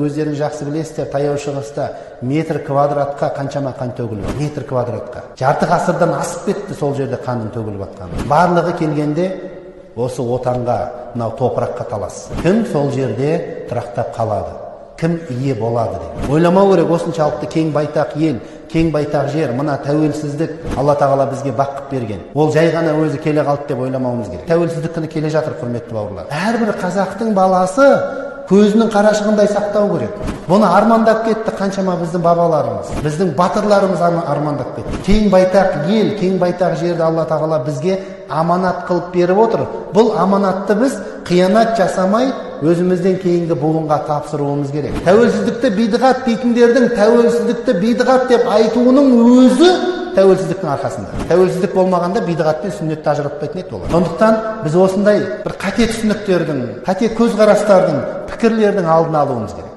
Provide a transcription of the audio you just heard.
Өздерің жақсы білесіздер, таяу шығыста метр квадратқа қаншама қан төгіліп, метр квадратқа. Жарты ғасырдан асып кетті сол жерде қанның төгіліп жатқаны. Барлығы келгенде осы отанға, мынау топыраққа талас. Кім сол жерде тұрақтап қалады? Кім ие болады деп. Ойламау керек, осыншалықты кең байтақ ел, кең байтақ жер, мына тәуелсіздік Алла тағала бізге бақыт берген. Ол жай ғана өзі келе қалды деп ойламауымыз керек. Тәуелсіздік күні келе жатыр, құрметті бауырлар. Әрбір қазақтың баласы көзінің қарашығындай сақтау керек. Бұны армандап кетті қаншама біздің бабаларымыз, біздің батырларымыз армандап кетті. Кең байтақ ел, кең байтақ жерді Алла тағала бізге аманат қылып беріп отыр. Бұл аманатты біз қиянат жасамай, өзімізден кейінгі буынға тапсыруымыз керек. Тәуелсіздікті бидғат дейтіндердің тәуелсіздікті бидғат деп айтуының өзі тәуелсіздіктің арқасында. Тәуелсіздік болмағанда бидғат пен сүннетті ажыратпайтын еді олар. Сондықтан біз осындай бір қате түсініктердің, қате көзқарастардың, пікірлердің алдын алуымыз керек.